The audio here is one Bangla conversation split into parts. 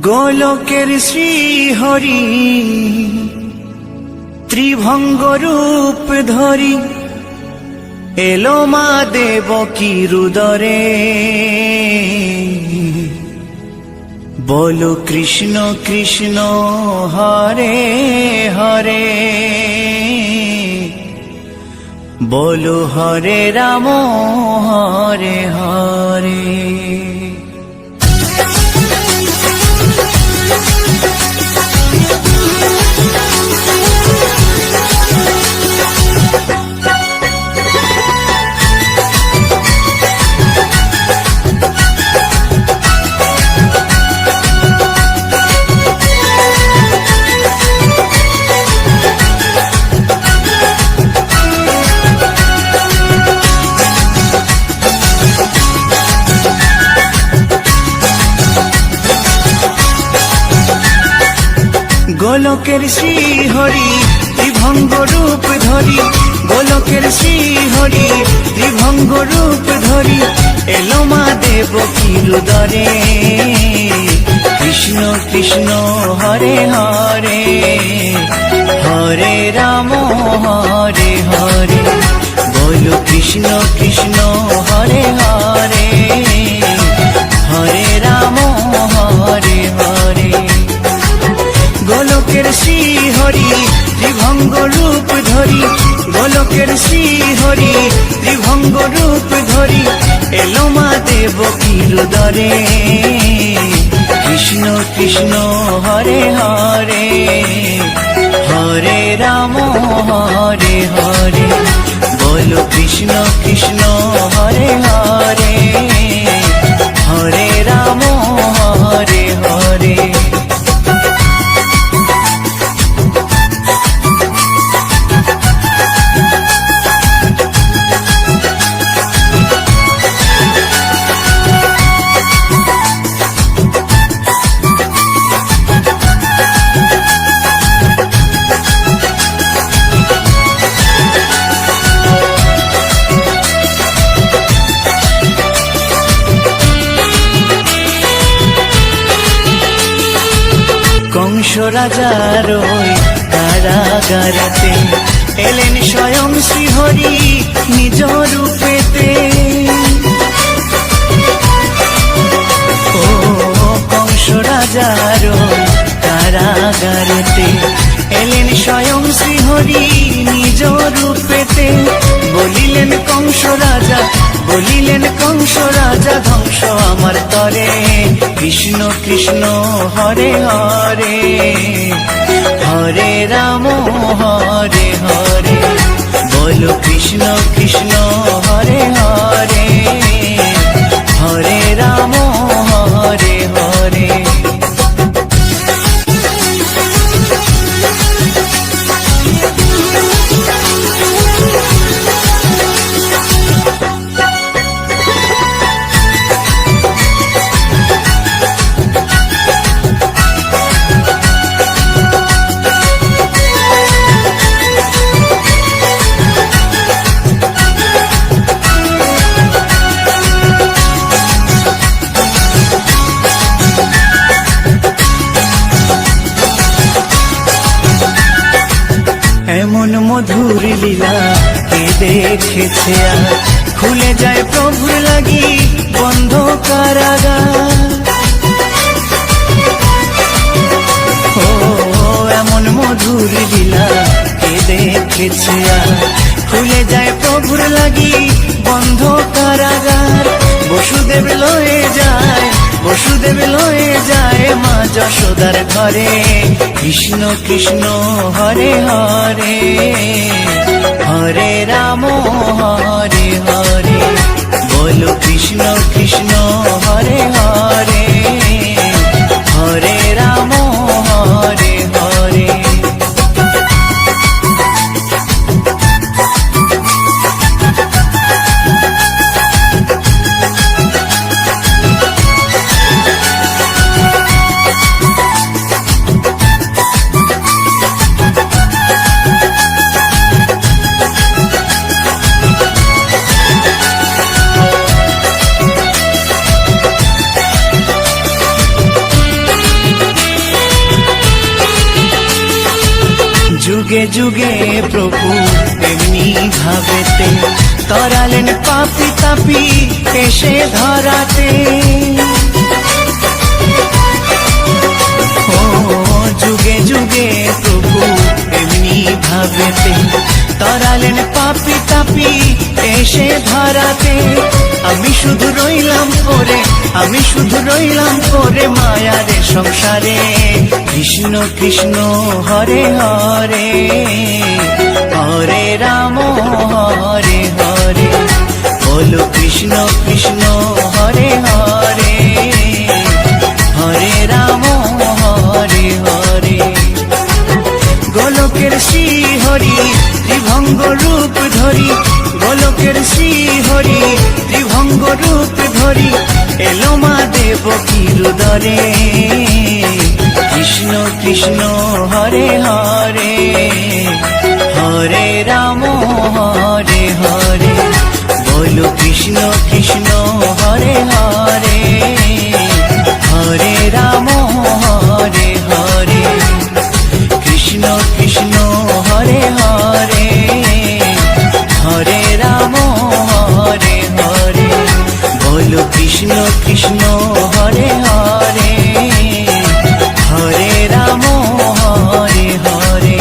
গোলকের শ্রীহরি ত্রিভঙ্গ রূপ ধরি এলো মা দেবকী রুদরে। বলো কৃষ্ণ কৃষ্ণ হরে হরে, বলো হরে রাম হরে হরে। গোলকের শ্রীহরি ত্রিভঙ্গ রূপ ধরি, গোলকের শ্রীহরি ত্রিভঙ্গ রূপ ধরি এলো মা দেবকী রুদরে। কৃষ্ণ কৃষ্ণ হরে হরে, হরে রাম হরে হরে। বলো কৃষ্ণ কৃষ্ণ হরে হরে, হরে রাম হরে হরে। গোলকের শ্রীহরি ত্রিভঙ্গ রূপ ধরি, গোলকের শ্রীহরি ত্রিভঙ্গ রূপ ধরি এলো মা দেবকী রুদরে। কৃষ্ণ কৃষ্ণ হরে হরে, হরে রাম হরে হরে। বলো কৃষ্ণ কৃষ্ণ হরে হরে, হরে রাম হরে হরে। কংস রাজার ওই কারাগারেতে এলেন স্বয়ং শ্রীহরি নিজ রূপেতে। ও কংস রাজার ওই কারাগারেতে এলেন স্বয়ং শ্রীহরি নিজ রূপেতে। বলিলেন কংস রাজা, বলিলেন কংস রাজা ধ্বংস আমার তরে। কৃষ্ণ কৃষ্ণ হরে হরে, হরে রাম হরে হরে। বলো কৃষ্ণ কৃষ্ণ হরে হরে, হরে রাম হরে হরে। এমন মধুর লীলা কে দেখেছে আর, খুলে যায় প্রভুর লাগি বন্ধ কারাগার। ও এমন মধুর লীলা কে দেখেছে আর, খুলে যায় প্রভুর লাগি বন্ধ কারাগার। বসুদেব লয়ে যায়, বসুদেব লয়ে যায় মা যশোদার ঘরে। কৃষ্ণ কৃষ্ণ হরে হরে, হরে রাম হরে হরে। বলো কৃষ্ণ কৃষ্ণ হরে হরে, হরে রাম হরে হরে। যুগে যুগে প্রভু এমনি ভাবেতে তরালেন পাপি তাপি এসে ধরাতে। ও যুগে যুগে প্রভু এমনি ভাবেতে তরালেন পাপি তাপি এসে ধরাতে। আমি শুধু রইলাম পরে, আমি শুধু রইলাম পরে মায়ারে সংসারে। কৃষ্ণ কৃষ্ণ হরে হরে, হরে রাম হরে হরে। বলো কৃষ্ণ কৃষ্ণ হরে হরে, হরে রাম হরে হরে। গোলকের শ্রী হরি ত্রিভঙ্গ রূপ ধরি, গোলকের শ্রী হরি ত্রিভঙ্গ রূপ ধরি এলো মা দেবকীর উদরে। কৃষ্ণ কৃষ্ণ হরে হরে, হরে রাম হরে হরে। বলো কৃষ্ণ কৃষ্ণ হরে হরে, হরে রাম হরে হরে। কৃষ্ণ কৃষ্ণ হরে হরে, হরে রাম হরে হরে। বলো কৃষ্ণ কৃষ্ণ হরে হরে, হরে রাম হরে হরে।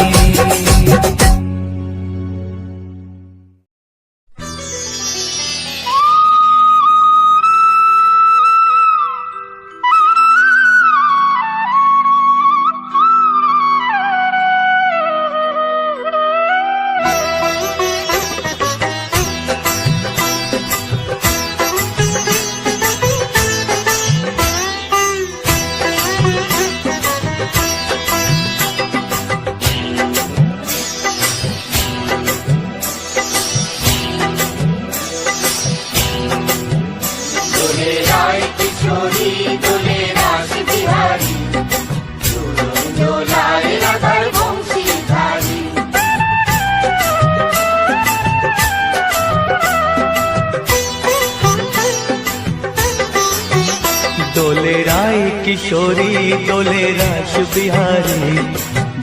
দোলে রায় কিশোরী দোলে রাস বিহারী,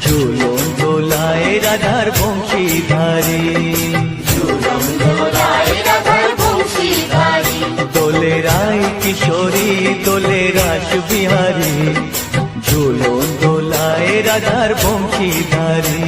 ঝুলন দোলায় রাধার বংশীধারী। দোলে রায় কিশোরী দোলে রাস বিহারী, ঝুলন দোলায় রাধার বংশীধারী।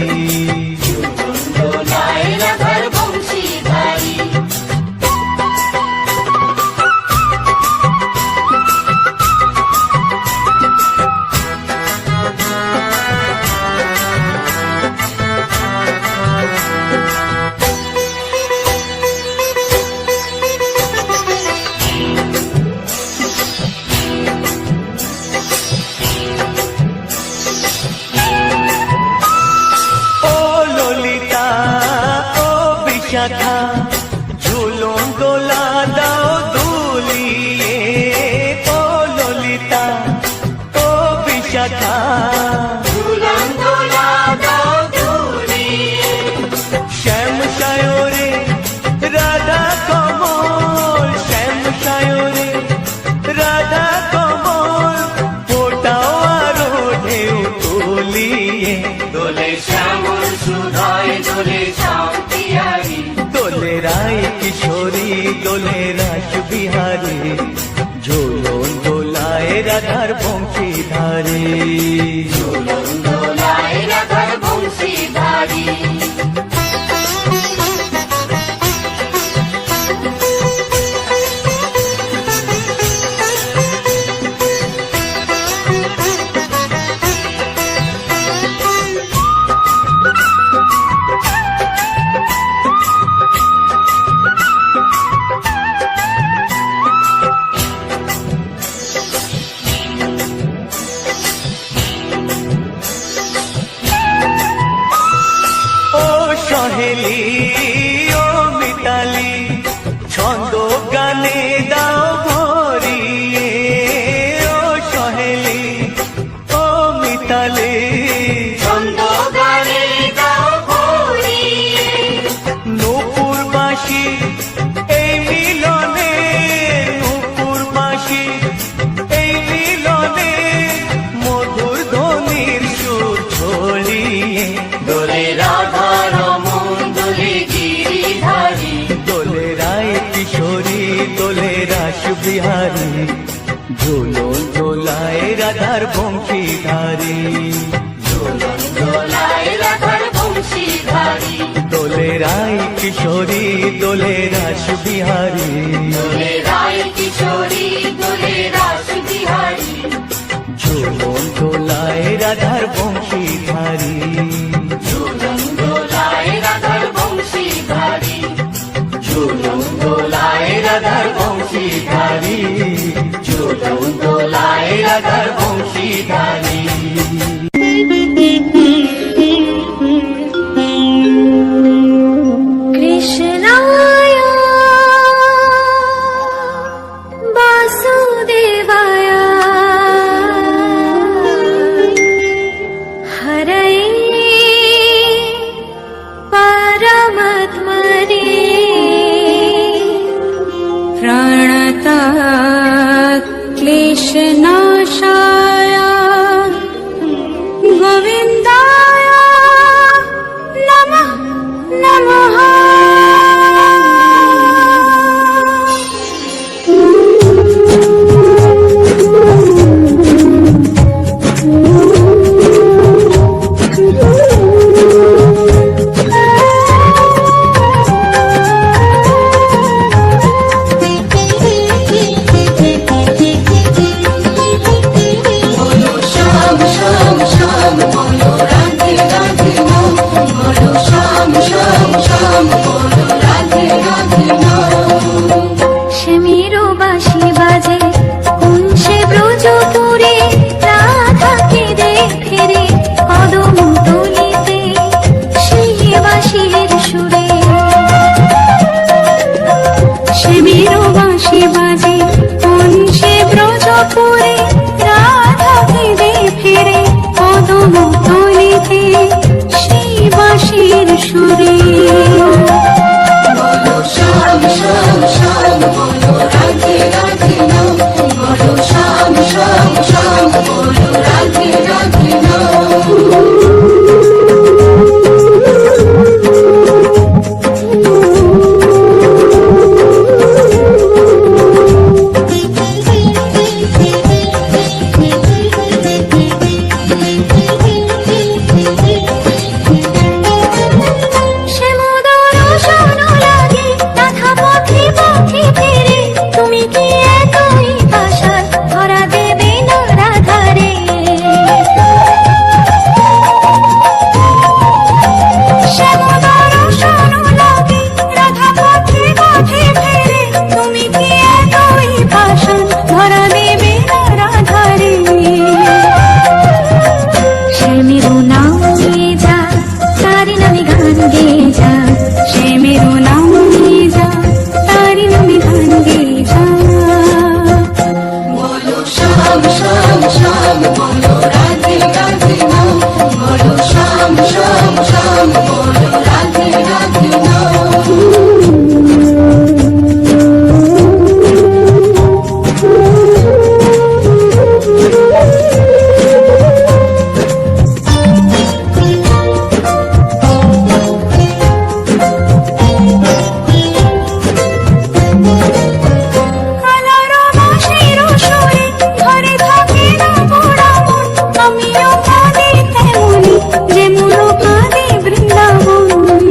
ঝুলন দোলা দাও দুলিয়ে, ও ললিতা ও বিশাখা। ঝুলন দোলা দাও দুলিয়ে, শ্যাম সায়রে রাধা কমল, শ্যাম সায়রে রাধা কমল। ফোটাও আরো ঢেউ তুলিয়ে, দোলে শ্যামল সুধায় দোলে শান্তিয়ারি। দোলে রায় কিশোরী দোলে রাস বিহারী, ঝুলন দোলায় রাধার বংশীধারী। ঝুলন দোলায় রাধার বংশীধারী। বিহারী ঝুলন দোলায় রাধার বংশীধারী ঝুলন দোলায় রাধার বংশীধারী দোলে রায় কিশোরী দোলে রাস বিহারী দোলে রায় কিশোরী দোলে রাস বিহারী ঝুলন দোলায় রাধার বংশীধারী ঝুলন দোলায় রাধার বংশীধারী ঝুলন দোলায় রাধার বংশীধারী ঝুলন দোলায় রাধার বংশীধারী কৃষ্ণায় বাসুদেবায় হরয়ে পরমাত্মনে প্রণতাৎ ক্লেশনাশায় গোবিন্দায় নমঃ নমঃ। বলো শ্যাম শ্যাম শ্যাম বলো রাধে রাধে নাম বলো শ্যাম শ্যাম শ্যাম বলো রাধে রাধে নাম শ্যামেরও বাঁশি বাজে কোন সে ব্রজপুরে রাধাকে দেখে রে কদম তলিতে সেই বাঁশির সুরে শ্যামেরও বাঁশি বাজে কোন সে ব্রজপুরে রাধাকে দেখে রে কদম তলিতে সেই বাঁশির সুরে বলো শ্যাম শ্যাম শ্যাম বলো রাধে রাধে নাম বলো শ্যাম শ্যাম শ্যাম বলো রাধে রাধে নাম শ্যামোদর শোনো লাগে রাধা পথে পথে ফেরে তুমি কি এতই পাশার ধরা দেবে না রাধারে শ্যামোদর শোনো লাগে রাধা পথে পথে ফেরে তুমি কি এতই পাশার ধরা দেবে না রাধারে শ্যামেরও নাম নিয়ে যা তারি নামে গান গেয়ে যা শ্যামেরও নাম নিয়ে যা তারি নামে গান গেয়ে যা বলো শ্যাম শ্যাম শ্যাম বলো রাধে রাধে নাম বলো শ্যাম শ্যাম শ্যাম বলো রাধে রাধে নাম কালারো বাঁশির সুরে ঘরে থাকে না পোড়া মন আমিও কাঁদি তেমনি যেমন কাঁদে বৃন্দাবন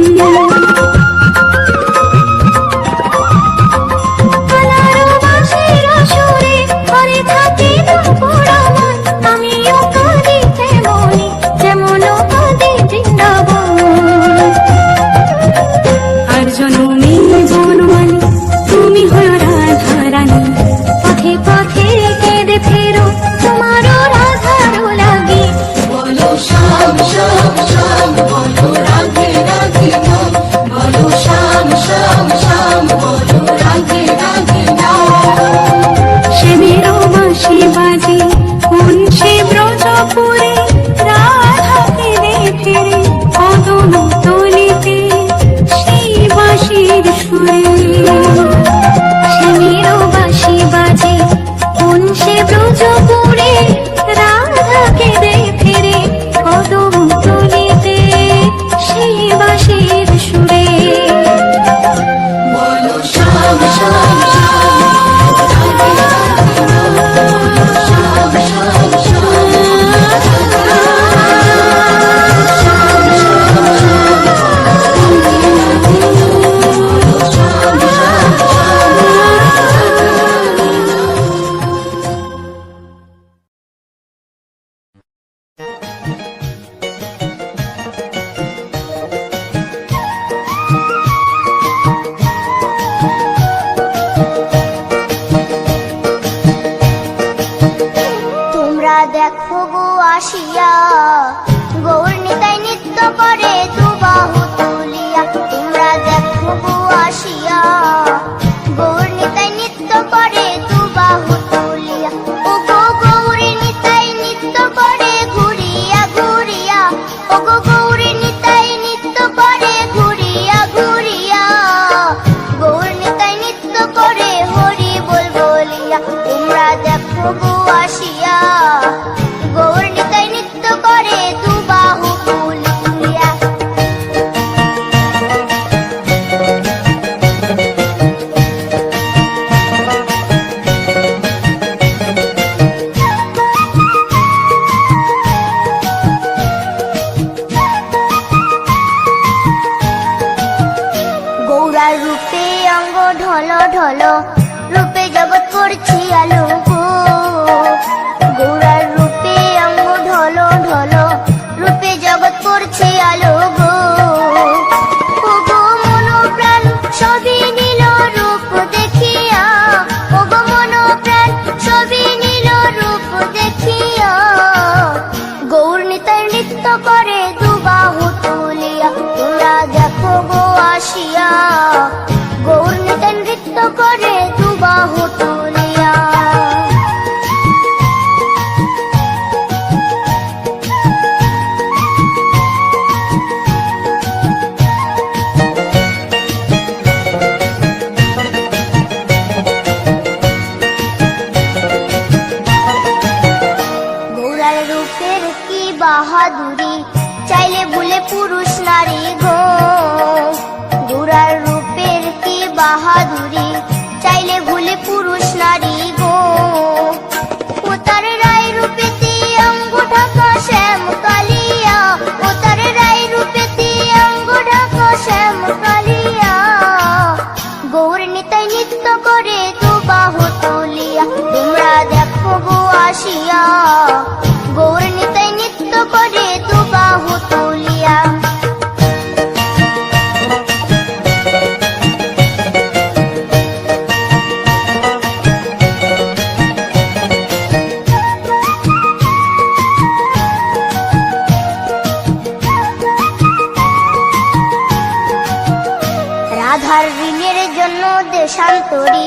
কালারো বাঁশির সুরে ঘরে থাকে না পোড়া মন আমিও কাঁদি তেমনি যেমন কাঁদে বৃন্দাবন আর জনমে বনমালী তুমি হলো রাধা রানী পথে পথে কেঁদে ফেরো তোমারও রাধারও লাগে গো আসিয়া, গৌর নিতাই নৃত্য করে দুবাহু তুলিয়া। তোমরা দেখো গো আসিয়া, গৌর নিতাই নৃত্য করে দুবাহু তুলিয়া। ও গো গৌরী নিতাই নৃত্য করে ঘুরিয়া ঘুরিয়া, ও গো গৌরী নিতাই নৃত্য করে ঘুরিয়া ঘুরিয়া। গৌর নিতাই নৃত্য করে হরি বল বলিয়া। তোমরা দেখো গো আসিয়া, গৌর নিতাই নৃত্য করে দুবাহু তুলিয়া। গৌরার রূপে অঙ্গ ঢল ঢল, রূপে জগৎ করছি আলো গো। গৌরার রূপে অঙ্গ ঢল ঢল, রূপে জগৎ করছি আলো গো। ও গো মন প্রাণ সবই নীল রূপ দেখিয়া, ও গো মন প্রাণ সবই নীল রূপ দেখিয়া। গৌর নিতাই নৃত্য করে দুবাহু তুলিয়া। তোমরা দেখো গো আসিয়া, গৌর নিতাই নৃত্য করে দুবাহু তুলিয়া। গৌরার রূপের কি বাহাদুরি, চাইলে ভুলে পুরুষ নারী গো। গৌরার রূপের কি বাহাদুরি, চাইলে ভুলে পুরুষ নারী গো। ও তার রায় রূপেতে অঙ্গ ঢাকা শ্যাম কালিয়া, ও তার রায় রূপেতে অঙ্গ ঢাকা শ্যাম কালিয়া। গৌর নিতাই নৃত্য করে দুবাহু তুলিয়া। তোমরা দেখো গো আসিয়া, গৌর নিতাই নৃত্য করে দুবাহু তুলিয়া। রাধার ঋণের জন্য দেশান্তরী,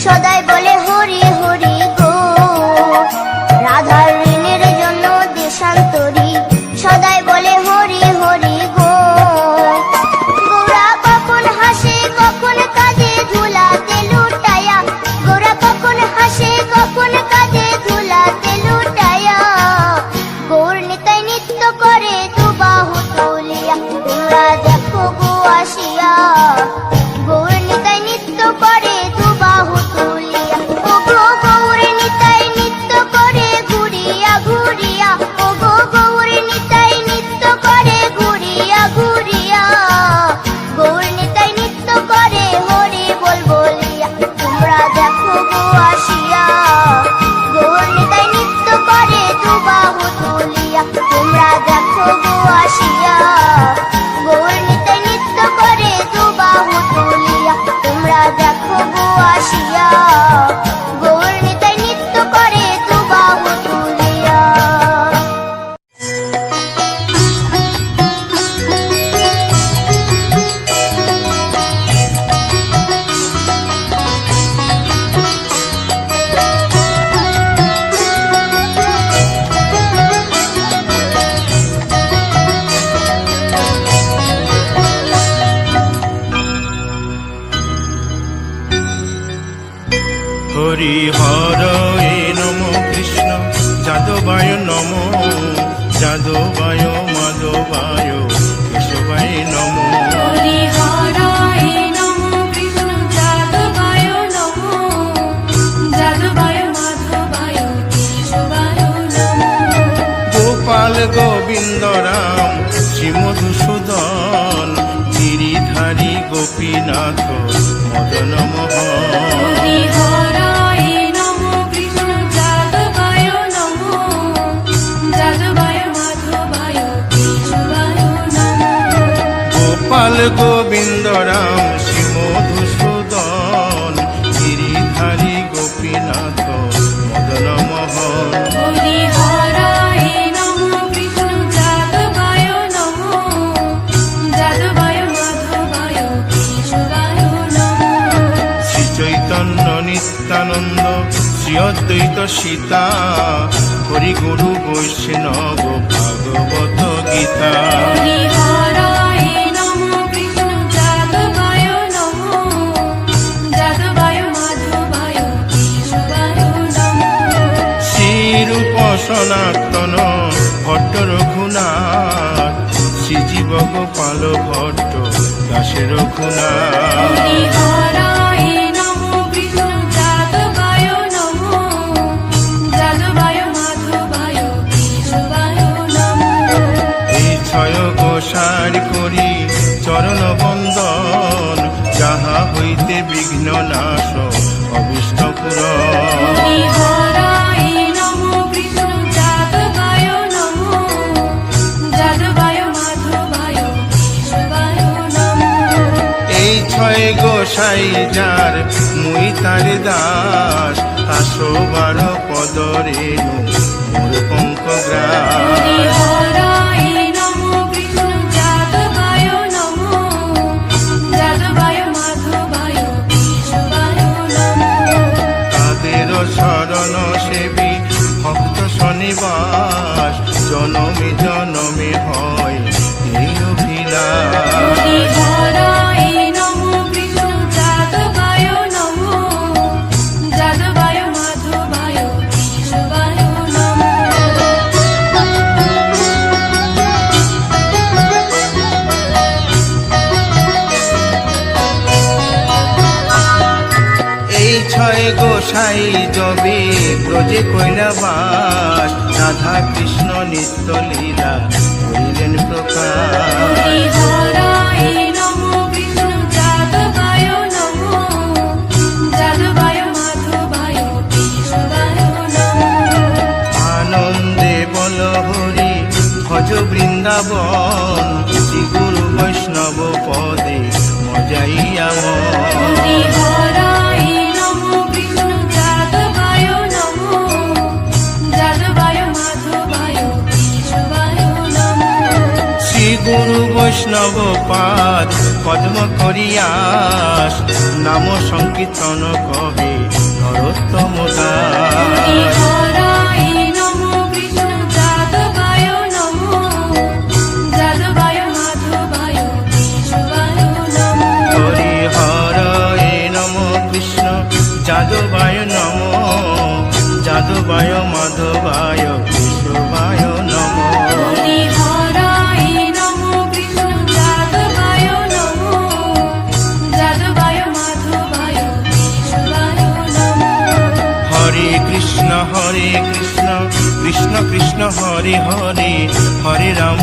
সদাই বলে হরি হরি গো। রাধার ঋণের জন্য দেশান্তরী, সদাই বলে হরি হরি গো। গৌরা কখন হাসে কখন কাঁদে ধুলাতে লুটায়া, গৌরা কখন হাসে কখন কাঁদে ধুলাতে লুটায়া। গৌর নিতাই নৃত্য করে দুবাহু তুলিয়া। তোমরা দেখো গো আসিয়া, গৌর নিতাই নৃত্য করে দুবাহু তুলিয়া। ও গো গৌর নিতাই নৃত্য করে ঘুরিয়া ঘুরিয়া, ও গো গৌর নিতাই নৃত্য করে ঘুরিয়া ঘুরিয়া। গৌর নিতাই নৃত্য করে হরি বল বলিয়া। তোমরা দেখো গো আসিয়া, গৌর নিতাই নৃত্য করে দুবাহু তুলিয়া। তোমরা দেখো গো আসিয়া, গৌর নিতাই নৃত্য করে দুবাহু তুলিয়া। তোমরা দেখো গো আসিয়া, গৌর নিতাই নৃত্য করে দুবাহু তুলিয়া। হরি হর এ নম কৃষ্ণ যাদবায় নম, যাদবায় মাধবায় কেশবায় নম। হরি হরায় নমঃ কৃষ্ণ যাদবায় নমঃ, যাদবায় মাধবায় কেশবায় নমঃ। গোপাল গোবিন্দ রাম শ্রী মধুসূদন, গিরিধারী গোপীনাথ মদন মোহন। হরি হরায় নমঃ কৃষ্ণ যাদবায় নমঃ, যাদবায় মাধবায় কেশবায় নমঃ। গোপাল গোবিন্দ রাম শ্রী মধুসূদন, গিরিধারী গোপীনাথ মদন মোহন। হরি হরায় অদ্বৈত সীতা হরি গুরু বৈষ্ণব ভাগবত গীতা হরি হরায় নমঃ কৃষ্ণ যাদবায় নমঃ যাদবায় মাধবায় কেশবায় নমঃ শ্রীরূপ সনাতন ভট্ট রঘুনাথ শ্রীজীব গোপাল ভট্ট দাসে রঘুনাথ হরি হরায় নমঃ কৃষ্ণ যাদবায় নমঃ যাদবায় মাধবায় কেশবায় নমঃ এই ছয় গোসার করি চরণ বন্দন যাহা হইতে বিঘ্ন নাশ অবিষ্ট পুরন হরি হরায় নমঃ কৃষ্ণ যাদবায় নমঃ যাদবায় মাধবায় কেশবায় নমঃ এই ছয় গোসাই যার মুই তার দাস 112 পদ রেণু মোর পঙ্ক হরি গ্রাস হরায় নমঃ কৃষ্ণ যাদবায় নমঃ যাদবায় মাধবায় কেশবায় নমঃ তাদের শরণ সেবী ভক্ত শনিবাস জনমে জনমে হয় এই অভিলাষ হরি হরায় নমঃ কৃষ্ণ যাদবায় নমঃ যাদবায় মাধবায় কেশবায় নমঃ এই ছয় গোসাই যবে ব্রজে কৈলাবাস রাধা কৃষ্ণ নিত্য লীলা করিলেন প্রকাশ হরি হরায় নমঃ কৃষ্ণ যাদবায় নমঃ যাদবায় মাধবায় কেশবায় নমঃ আনন্দে বল হরি ভজ বৃন্দাবন শ্রী গুরু বৈষ্ণব পদে মজাইয়া মন হরি হরায় নমঃ কৃষ্ণ যাদবায় নমঃ যাদবায় মাধবায় কেশবায় নমঃ শ্রী গুরু বৈষ্ণব পাদ পদ্ম করিয়াস নাম সংকীর্তন কবে নরোত্তম হরি দাস হরায় নমঃ কৃষ্ণ যাদবায় নমঃ যাদবায় মাধবায় কেশবায় নমঃ হরি হরে নম কৃষ্ণ যাদবায় নম যাদবায় মাধবায় কেশবায় নম হরি হরায় নমঃ কৃষ্ণ যাদবায় নমঃ যাদবায় মাধবায় কেশবায় নমঃ হরে কৃষ্ণ কৃষ্ণ কৃষ্ণ হরে হরে হরে রাম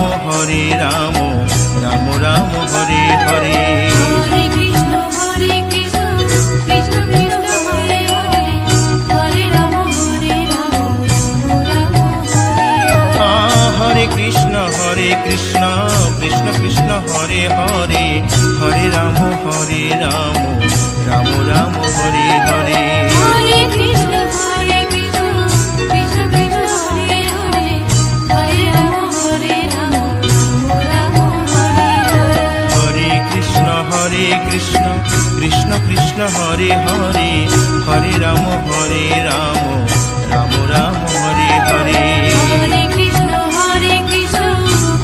রাম রাম হরে হরে হরে কৃষ্ণ কৃষ্ণ কৃষ্ণ হরে হরে হরে রাম রাম রাম হরে হরে হরে কৃষ্ণ কৃষ্ণ কৃষ্ণ হরে হরে হরে রাম রাম রাম হরে হরে হরে কৃষ্ণ কৃষ্ণ কৃষ্ণ হরে হরে হরে রাম রাম হরে হরে হরে কৃষ্ণ কৃষ্ণ কৃষ্ণ হরে হরে হরে রাম রাম রাম হরে হরে হরে কৃষ্ণ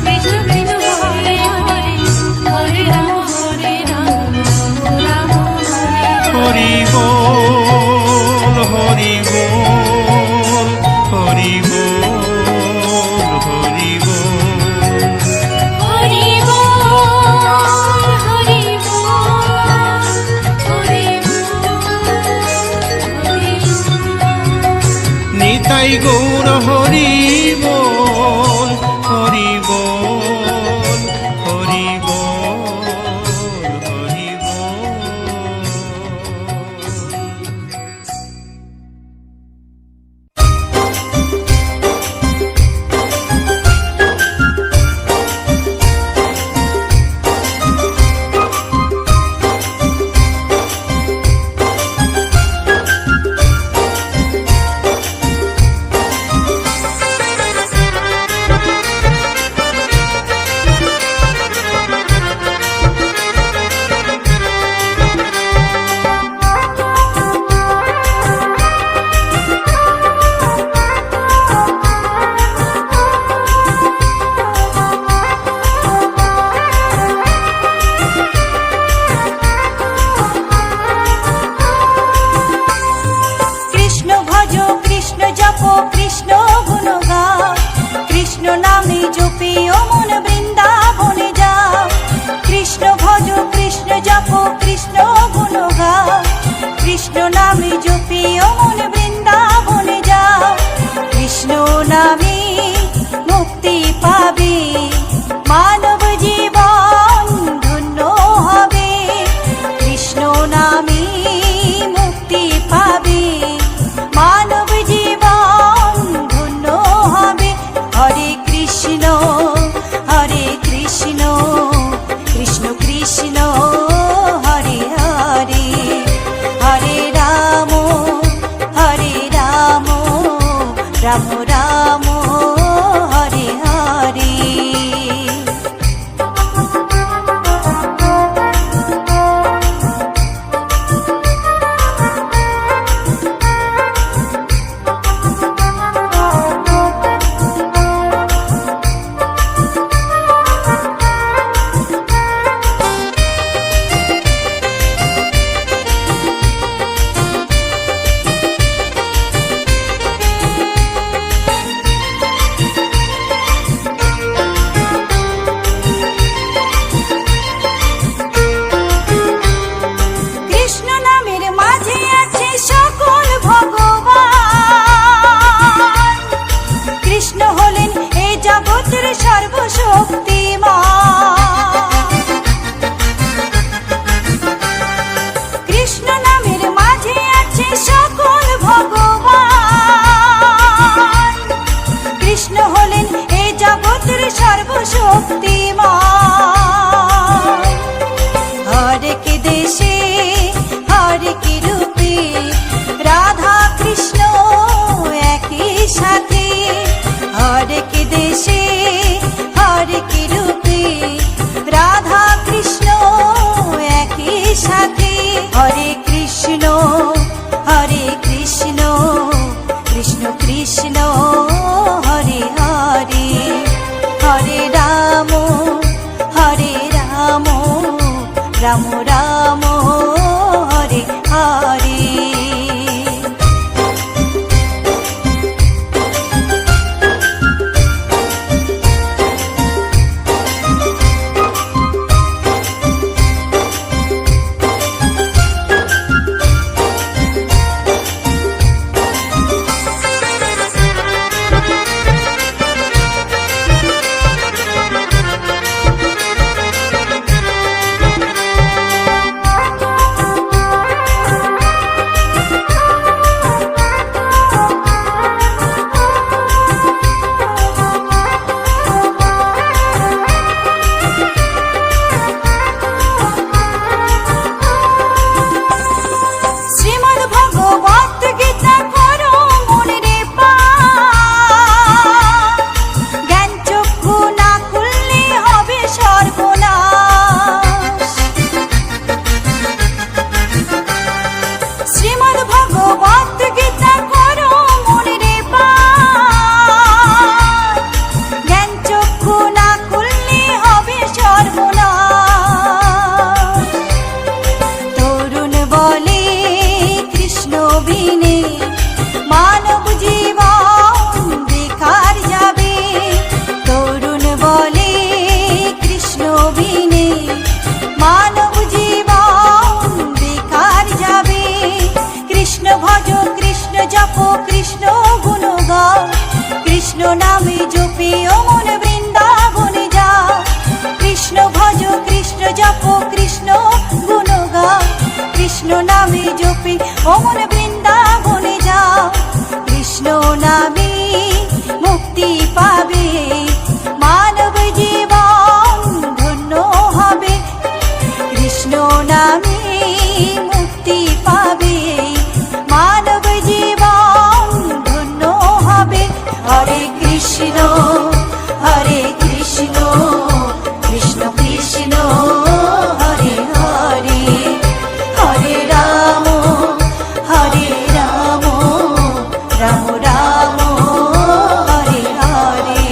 কৃষ্ণ কৃষ্ণ হরে হরে হরে রাম রাম হরে হরি বল হরি বল হরি বল হরি বল হরি বল হরি বল হরি বল হরি বল নিতাই গৌর হরি নামে জপি ও মন বৃন্দাবনে যাও কৃষ্ণ ভজ কৃষ্ণ জপ কৃষ্ণ গুণ গাও কৃষ্ণ নামে জপি ও মন বৃন্দাবনে যাও কৃষ্ণ নামে মুক্তি পাবে মানব জীবন ধন্য হবে কৃষ্ণ নামে মুক্তি পাবে মানব জীবন ধন্য হবে হরে কৃষ্ণ কৃষ্ণ কৃষ্ণ হরে হরে হরে রাম রাম রাম হরে হরে কৃষ্ণ নামের মাঝে আছে সকল ভগবান কৃষ্ণ হলেন এই জগতের সর্বশক্তিমান কৃষ্ণ নামের মাঝে আছে সকল ভগবান কৃষ্ণ হলেন এই জগতের সর্বশক্তিমান হরেক দেশে হরেক রূপে রাধা কৃষ্ণ একই সাথে হরেক দেশে হরেক রূপে রাধা কৃষ্ণ একই সাথে হরে কৃষ্ণ কৃষ্ণ কৃষ্ণ হরে হরে হরে রাম রাম রাম হরে হরে শ্রীমদ্ ভগবত গীতা করো মনে রে পাঠ জ্ঞান চক্ষু না খুললে হবে সর্বনাশ শ্রীমদ্ ভগবত গীতা করো মনে রে পাঠ জ্ঞান চক্ষু না খুললে হবে সর্বনাশ তরুণ বলে কৃষ্ণ বিনে মানব জীবন বেকার যাবে তরুণ বলে কৃষ্ণ বিনে মানব জীবন বেকার যাবে কৃষ্ণ ভজ কৃষ্ণ জপ কৃষ্ণ গুণ গাও কৃষ্ণ নামে জপে ও মন বৃন্দাবনে যাও কৃষ্ণ ভজ কৃষ্ণ জপ কৃষ্ণ গুণ গাও কৃষ্ণ নামে জপে ও মন বৃন্দাবনে যাও কৃষ্ণ নামে মুক্তি পাবে মানব জীবন ধন্য হবে কৃষ্ণ নামে মুক্তি পাবে মানব জীবন ধন্য হবে হরে কৃষ্ণ কৃষ্ণ কৃষ্ণ হরে হরে হরে রাম রাম রাম হরে হরে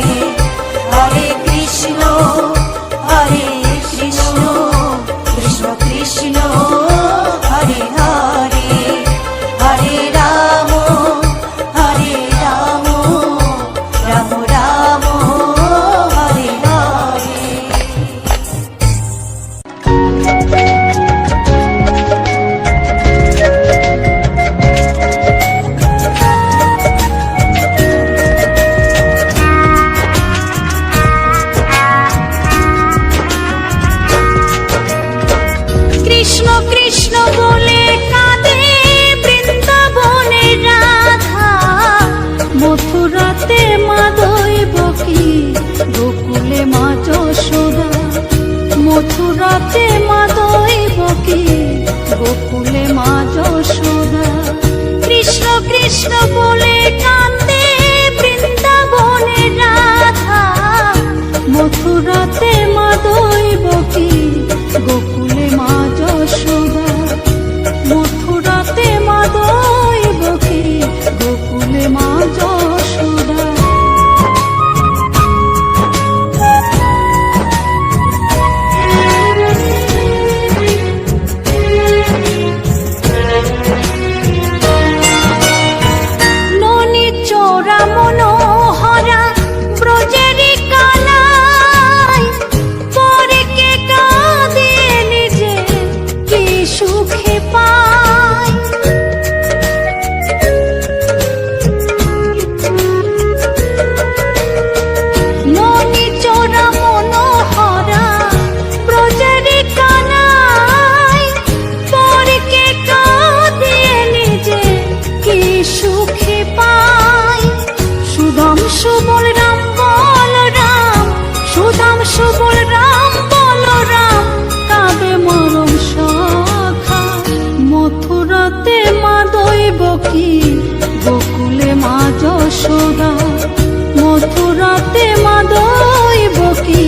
মথুরাতে মা দৈবকী,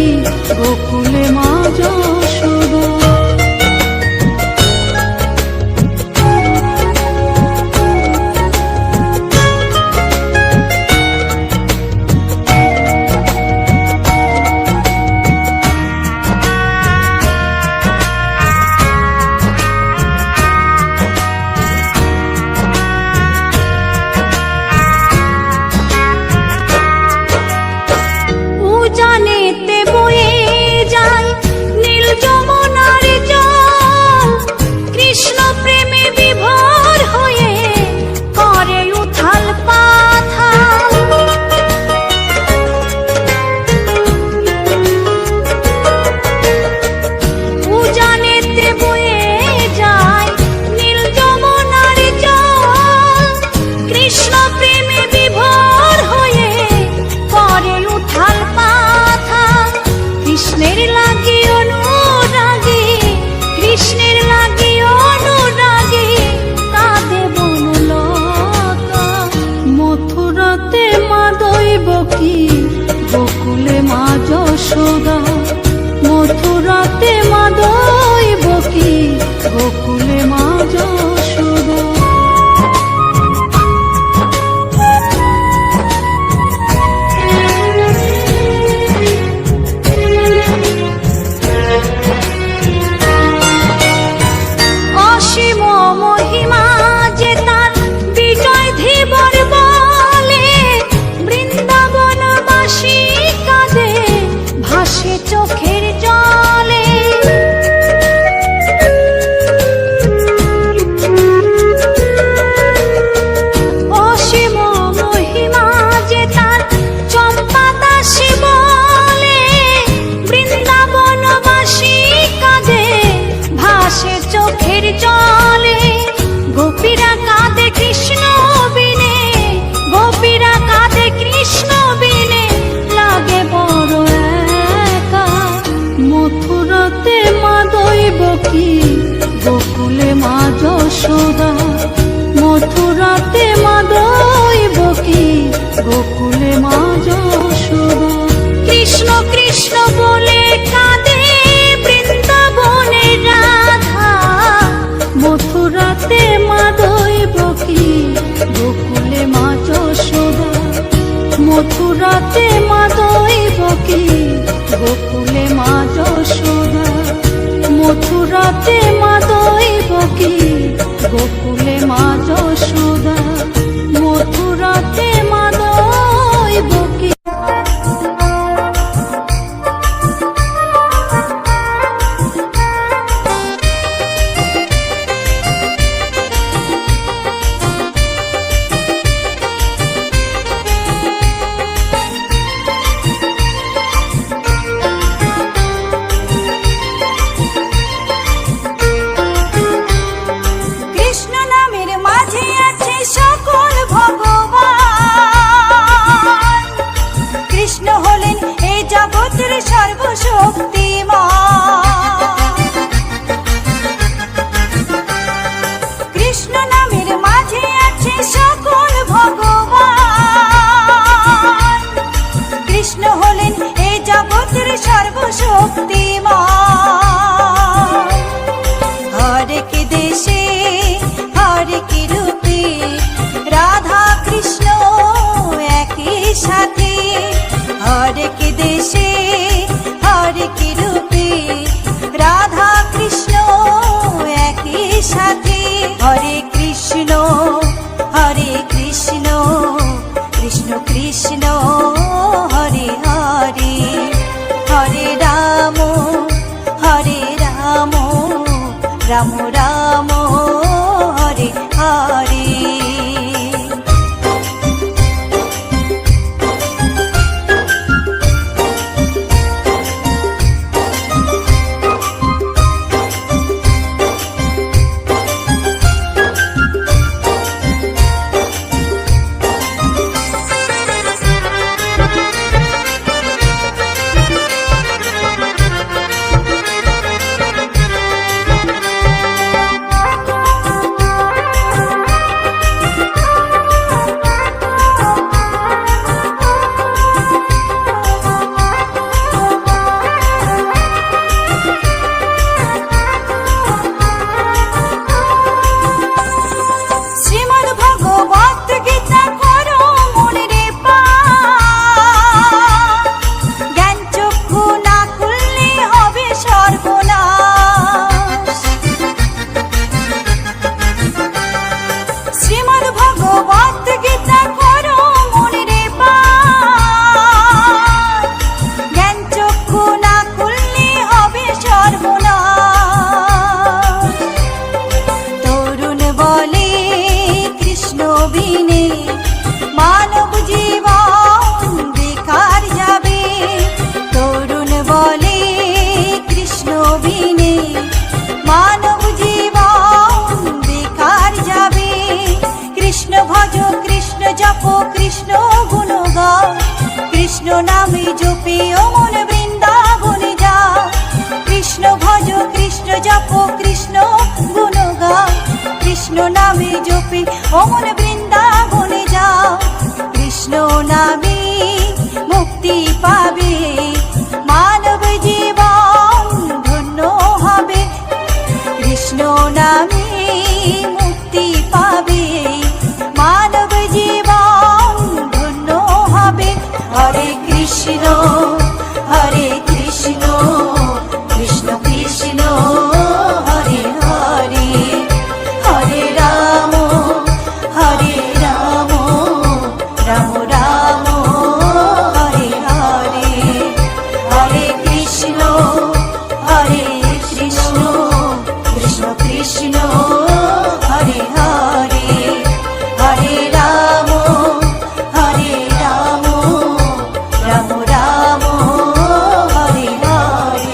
গোকুলে মা যশোদা। উজানেতে বয়ে যায় নীল যমুনার জল, কৃষ্ণ প্রেমে বিভোর হয়ে করে উথাল পাথাল। উজানেতে বয়ে যায় নীল যমুনার জল, কৃষ্ণ প্রেমে বিভোর হয়ে করে উথাল পাথাল। কৃষ্ণের লাগি অনুরাগী, কৃষ্ণের লাগি অনুরাগী কাঁদে বনলতা। মথুরাতে মা দৈবকী, গোকুলে মা যশোদা। মথুরাতে মা দৈবকী, গোকুলে মা যশোদা। অসীম মহিমা যে তার বিজয় ধীবর বলে, বৃন্দাবনবাসী কাঁদে ভাসে চোখের জলে। অসীম মহিমা যে তার চম্পা দাসী বলে, বৃন্দাবনবাসী কাঁদে ভাসে চোখের জলে। গোপীরা কাঁদে কৃষ্ণ বিনে, গোপীরা কাঁদে কৃষ্ণ বিনে লাগে বড় একা। মথুরাতে মা দৈবকী, গোকুলে মা যশোদা। মথুরাতে মা দৈবকী, গোকুলে মা যশোদা। কৃষ্ণ কৃষ্ণ বলে কাঁদে বৃন্দাবনের রাধা, মথুরাতে মা দৈবকী, গোকুলে মা যশোদা। মথুরাতে মা দৈবকী, গোকুলে মা যশোদা। মথুরাতে মা দৈবকী, গোকুলে মা যশোদা। মথুরাতে মা দৈবকী। কৃষ্ণ নামের মাঝে আছে সকল ভগবান, কৃষ্ণ হলেন এই জগতের সর্বশক্তিমান। কৃষ্ণ নামের মাঝে আছে সকল ভগবান, কৃষ্ণ হলেন এই জগতের সর্বশক্তিমান। হরেক দেশে হরেক রূপে রাধা কৃষ্ণ একই সাথে। হরেক দেশে হরেক রূপে রাধা কৃষ্ণ একই সাথে। হরে কৃষ্ণ কৃষ্ণ কৃষ্ণ হরে হরে। হরে রাম রাম রাম হরে হরে। নামে জপে অমন বৃন্দাবনে যা কৃষ্ণ ভজ কৃষ্ণ জপ কৃষ্ণ গুণ গা কৃষ্ণ নামে জপে অমন বৃন্দাবনে যা কৃষ্ণ নামে মুক্তি পাবে মানব জীবন ধন্য হবে কৃষ্ণ নামে মুক্তি পাবে মানব জীবন ধন্য হবে হরে কৃষ্ণ কৃষ্ণ কৃষ্ণ হরে হরে হরে রাম রাম রাম হরে হরে হরে কৃষ্ণ কৃষ্ণ কৃষ্ণ হরে হরে হরে রাম রাম রাম হরে হরে।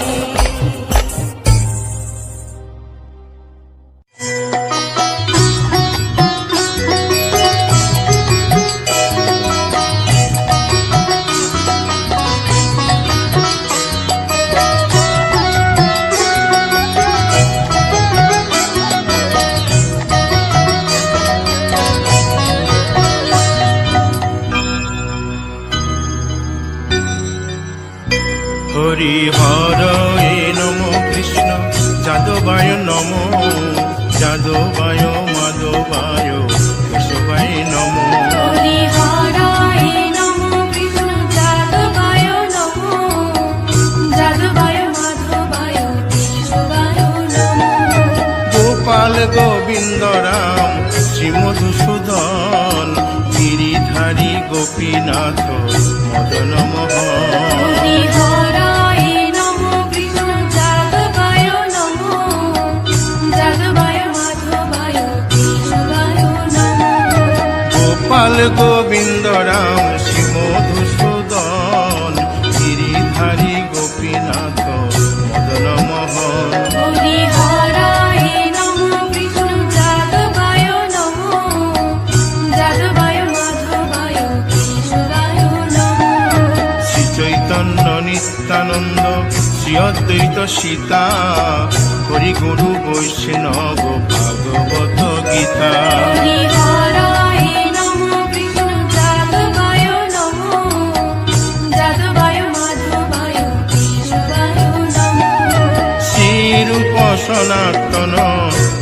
হরি হরয়ে নম কৃষ্ণ যাদবায় নম যাদবায় মাধবায় কেশবায় নম হরি হরায় নমো কৃষ্ণ যাদবায় নমো যাদবায় মাধবায় কেশবায় নমো গোপাল গোবিন্দ রাম শ্রীমধুসূদন গিরিধারী গোপীনাথ মদন মোহন হরি হরায় নমো কৃষ্ণ যাদবায় নমো যাদবায় মাধবায় কেশবায় নমো গোপাল গোবিন্দ রাম শ্রীমধুসূদন গিরিধারী গোপীনাথ মদন মোহন হরি হরায় নমো কৃষ্ণ যাদবায় নমো যাদবায় মাধবায় কেশবায় নমো শ্রী চৈতন্য নিত্যানন্দ শ্রী অদ্বৈত সীতা হরি গুরু বৈষ্ণব ভাগবত গীতা হরি হরায় নমো কৃষ্ণ যাদবায় নমো যাদবায় মাধবায় কেশবায় নমো শ্রীরূপ সনাতন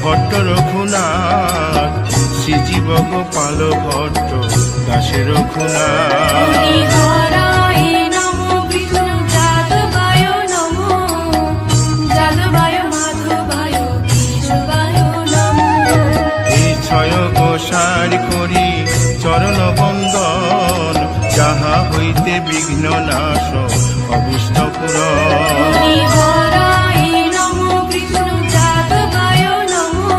ভট্ট রঘুনাথ শ্রীজীব গোপাল ভট্ট দাসে রঘুনাথ হরি হরায় নমো কৃষ্ণ যাদবায় নমো যাদবায় মাধবায় কেশবায় নমো এই ছয় গোসার করি চরণ বন্দন যাহা হইতে বিঘ্ন নাশ অভিষ্ট পুরন হরি হরায় নমো কৃষ্ণ যাদবায় নমো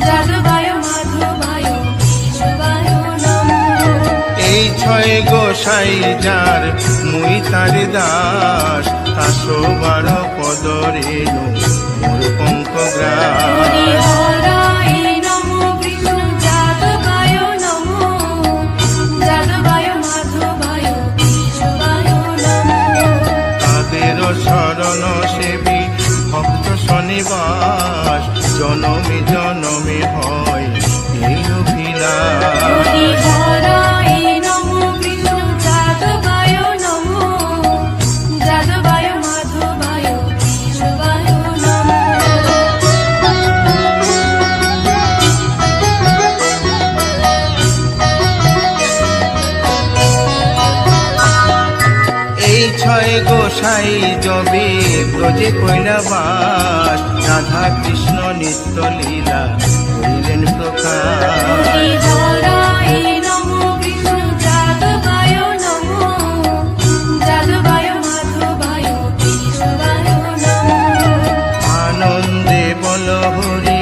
যাদবায় মাধবায় কেশবায় নমো এই ছয় গোসাই যার মুই তার দাস তাসো বার পদ রেণু মোর পঙ্ক হরি গ্রাস হরায় নমো কৃষ্ণ যাদবায় নমো যাদবায় মাধবায় কেশবায় নমো তাদের শরণ সেবী ভক্ত শনিবাস জনমে জনমে হয় এই অভিলাষ হরি হরায় নমো কৃষ্ণ যাদবায় নমো যাদবায় মাধবায় কেশবায় নমো এই ছয় গোসাই জবে ব্রজে কৈলাবাস রাধা কৃষ্ণ নিত্য লীলা করিলেন প্রকাশ হরি হরায় নমো কৃষ্ণ যাদবায় নমো যাদবায় মাধবায় কেশবায় নমো আনন্দে বল হরি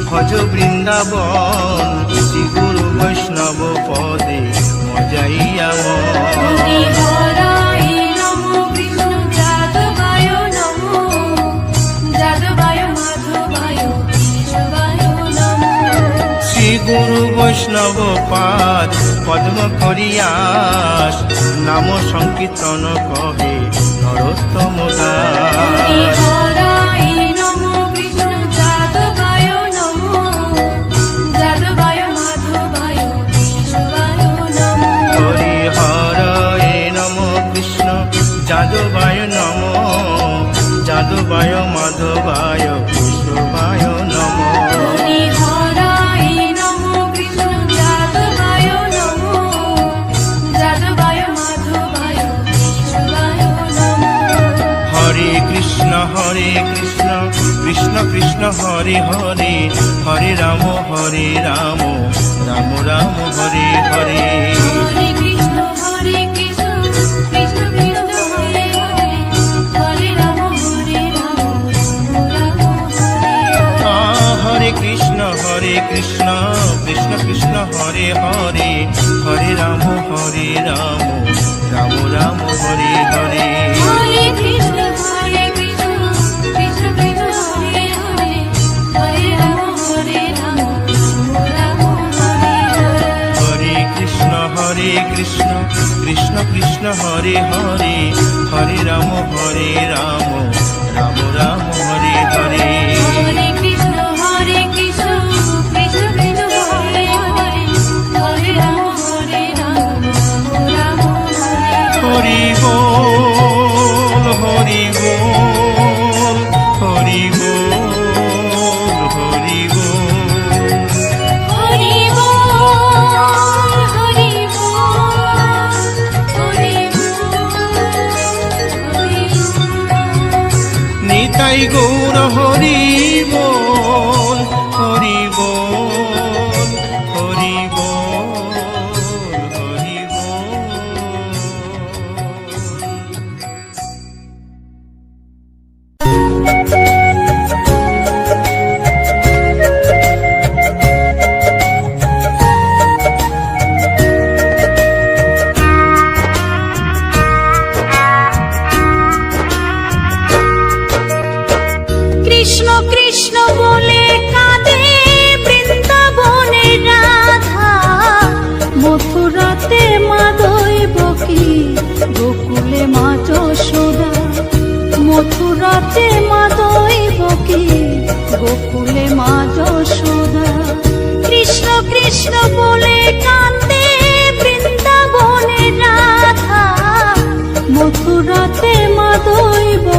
ভজ বৃন্দাবন শ্রী গুরু বৈষ্ণব পদে মজাইয়া হরি হরায় নমো কৃষ্ণ যাদবায় নমো যাদবায় মাধবায় কেশবায় নমো শ্রী গুরু বৈষ্ণব পাদ পদ্ম করিয়াস নাম সংকীর্তন কহে নরোত্তম দাস। হরায় নমো কৃষ্ণ যাদবায় নমো, যাদবায় মাধবায় কেশবায় নমো। হরি হরায় নম কৃষ্ণ যাদবায় নম, যাদবায় মাধবায় কেশবায় নম। হরি হরায় নমো কৃষ্ণ যাদবায় নমো, যাদবায় মাধবায় কেশবায় নমো। হরে কৃষ্ণ কৃষ্ণ কৃষ্ণ হরে হরে, হরে রাম রাম রাম হরে হরে। হরে কৃষ্ণ কৃষ্ণ কৃষ্ণ হরে হরে, হরে রাম রাম হরে হরে। হরে কৃষ্ণ কৃষ্ণ কৃষ্ণ হরে হরে, হরে রাম রাম রাম হরে হরে। হরে কৃষ্ণ কৃষ্ণ কৃষ্ণ হরে হরে, হরে রাম রাম হরে হরে। হরে কৃষ্ণ কৃষ্ণ কৃষ্ণ হরে হরে, হরে রাম রাম রাম হরে হরে। হরে কৃষ্ণ কৃষ্ণ কৃষ্ণ হরে হরে, হরে রাম রাম হরে হরে। হরি বল হরি বল, হরি বল হরি বল। হরি বল হরি বল, হরি বল হরি বল। নিতাই গৌর হরি বল, হরি বল হরি বল হরি কৃষ্ণ কৃষ্ণ বলে কাঁদে বৃন্দাবনে রাধা, মথুরাতে মা দৈবকী, গোকুলে মা যশোদা। মথুরাতে মা দৈবকী, গোকুলে মা যশোদা। কৃষ্ণ কৃষ্ণ বলে কাঁদে বৃন্দাবনে রাধা, মথুরাতে মা দৈবকী,